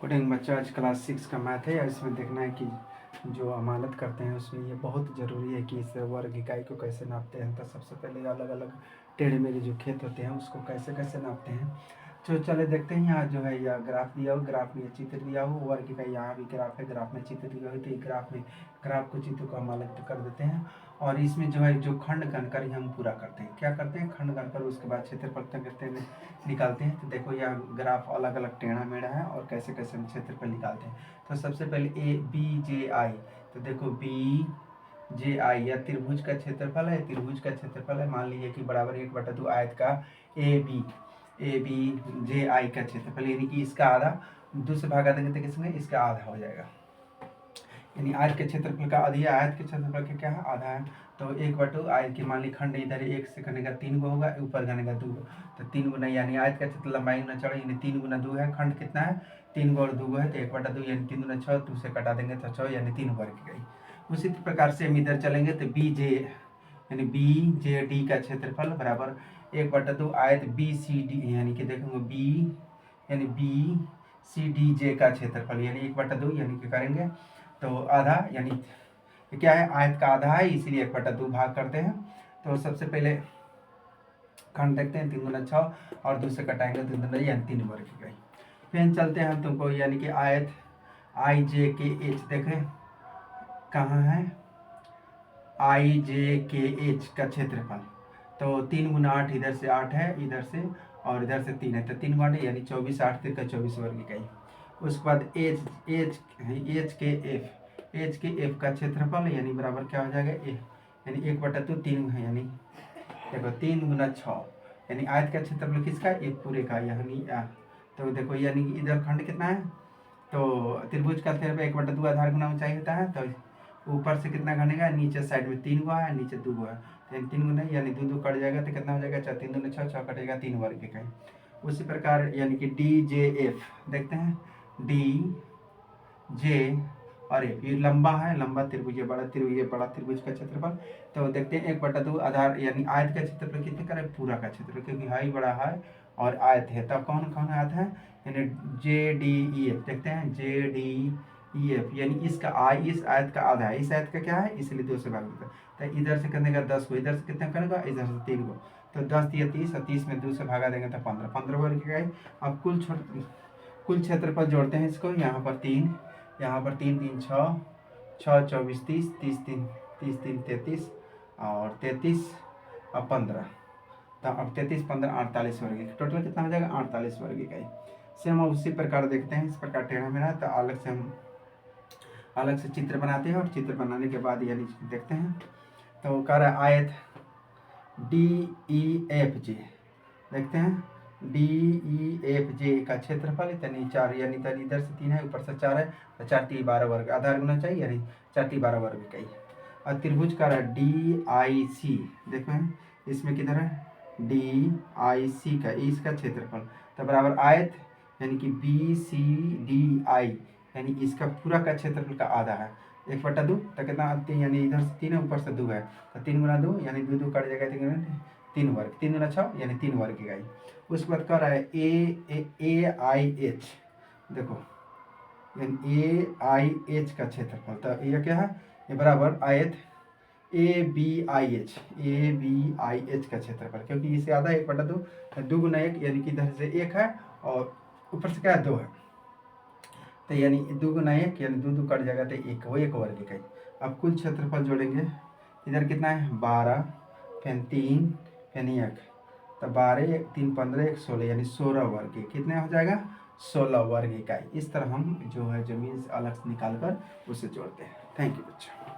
Good evening बच्चों, आज class 6 का मैथ है। इसमें देखना है कि जो अमानत करते हैं उसमें ये बहुत ज़रूरी है कि इस वर्ग इकाई को कैसे नापते हैं। तो सबसे पहले अलग अलग टेढ़े मेढ़े जो खेत होते हैं उसको कैसे कैसे नापते हैं। तो चले देखते हैं। यहाँ जो है यह ग्राफ दिया हो, ग्राफ में ये चित्र दिया हो, वर्ग इकाई यहाँ भी ग्राफ है, ग्राफ में चित्र दिया हो। तो ये ग्राफ को चित्र को हम अलग कर देते हैं। और इसमें जो है जो खंड गणकर हम पूरा करते हैं। क्या करते हैं? खंड गणकर, उसके बाद क्षेत्रफल करते हैं, निकालते हैं। तो देखो यह ग्राफ अलग अलग टेढ़ा मेढ़ा है और कैसे कैसे हम क्षेत्रफल निकालते हैं। तो सबसे पहले ए बी जे आई। तो देखो बी जे आई या त्रिभुज का क्षेत्रफल है, त्रिभुज का क्षेत्रफल है। मान लीजिए कि बराबर 1/2 आयत का ए बी जे आई का क्षेत्रफल, यानी कि इसका आधा। दूसरे भागा देंगे तो किसमें इसका आधा हो जाएगा। यानी आयत के क्षेत्रफल का आधी, आयत के क्षेत्रफल का क्या है? आधा है। तो 1/2 आयत की मान ली खंड इधर 1 से करने का 3 गो होगा, ऊपर करने का 2 गो। तो 3 गुना, यानी आयत का क्षेत्र लंबाई गुना चौड़ाई, यानी 3 गुना 2 है। खंड कितना है? 3 गो और 2 गो है। तो 1/2 यानी 3 गुना 6, 2 से कटा देंगे तो 6, यानी 3 वर्ग की गई। उसी प्रकार से हम इधर चलेंगे तो बी जे यानी बी जे डी का क्षेत्रफल बराबर 1/2 आयत बी सी डी, यानी कि देखोगे बी सी डी जे का क्षेत्रफल, यानी 1/2, यानी कि करेंगे तो आधा, यानी क्या है? आयत का आधा है, इसीलिए 1/2 भाग करते हैं। तो सबसे पहले खंड देखते हैं, 3 गुना 6 और 2 से कटाएंगे 2 दूना, यानी 3 वर्ग की गई। फिर चलते हैं तुमको, यानी कि आयत आई जे के एच, देखें कहाँ है? आई जे के एच का क्षेत्रफल। तो 3 गुना 8, इधर से 8 है, इधर से और इधर से 3 है, तो 3 बार यानी 24, 8 3 का 24 वर्ग इकाई। उसके बाद एच के एफ का क्षेत्रफल, यानी बराबर क्या हो जाएगा? यानी 1/2 3 है, यानी देखो 3 गुना 6, यानी आयत का क्षेत्रफल किसका? एक पूरे का, यानी तो देखो यानी इधर खंड कितना है? तो त्रिभुज का क्षेत्रफल 1/2 आधार गुना ऊंचाई होता है। तो ऊपर से कितना घनेगा? नीचे साइड में 3 हुआ है, नीचे 2 हुआ है, तो 3 गुना यानी 2 कट जाएगा तो कितना हो जाएगा? 4 3 दूनी 6, 6 कटेगा 3 वर्ग इकाई। उसी प्रकार यानी कि डी जे एफ देखते हैं, डी जे और एफ, ये लंबा है, लंबा त्रिभुज, बड़ा त्रिभुज का क्षेत्रफल। तो देखते हैं 1/2 आधार, यानी आयत का क्षेत्रफल कितने करें? पूरा का क्षेत्रफल, क्योंकि हाई बड़ा है और आयत है। तब कौन कौन आयत है? यानी जे डी ई एफ, देखते हैं जे डी ई एफ, यानी इसका इस आयत का आधा है, इस आयत का क्या है? इसलिए 2 से भाग देता है। तो इधर से करने का 10 को, इधर से कितना करेगा? इधर से 3 को। तो 10 या 30, और 30 में 2 से भागा देंगे तो 15 वर्ग की गई। अब कुल क्षेत्रफल जोड़ते हैं इसको। यहाँ पर 3, यहाँ पर 3 3 6, 6 24 30, 30 3 30 3 33 और 33 और 15। तो अब 33 15 48 वर्ग, टोटल कितना हो जाएगा? 48 वर्ग इकाई। से हम उसी प्रकार देखते हैं, इस प्रकार टेढ़ा मेढ़ा। तो अलग से चित्र बनाते हैं और चित्र बनाने के बाद यानी देखते हैं। तो कह रहा है आयत डी ई एफ जे, देखते हैं डी ई एफ जे का क्षेत्रफल यानी 4, यानी इधर से 3 है, ऊपर से 4 है, तो 4 3 12 वर्ग, आधार गुना चाहिए, यानी 4 3 12 वर्ग इकाई। और त्रिभुज का रहा डी आई सी, देखो इसमें किधर है? डी आई सी का, इसका क्षेत्रफल तो बराबर आयत, यानी कि बी सी डी आई, यानी इसका पूरा का क्षेत्रफल का आधा है। 1/2 तो कितना? यानी इधर से 3 है, ऊपर से 2 है, तो 3 गुना 2 यानी 2 2 कट जाएगा, 3 वर्ग, 3 गुना 6 यानी 3 वर्ग की गई। उसके बाद कह रहा है ए आई एच, देखो यानी ए आई एच का क्षेत्रफल। तो ये क्या है? ये बराबर आयत ए बी आई एच का क्षेत्रफल, क्योंकि इससे आधा 1/2, 2 गुना 1 यानी कि इधर से 1 है और ऊपर से क्या है? 2 है, तो यानी 2 गुना 1 यानी 2 2 कट जाएगा तो 1 वर्ग इकाई। अब कुल क्षेत्रफल जोड़ेंगे, इधर कितना है? 12, फिर 3, फिर 1, तो 12 3 15 1 16, यानी 16 वर्ग। कितने हो जाएगा? 16 वर्ग इकाई। इस तरह हम जो है जमीन से अलग से निकाल कर उसे जोड़ते हैं। थैंक यू बच्चों।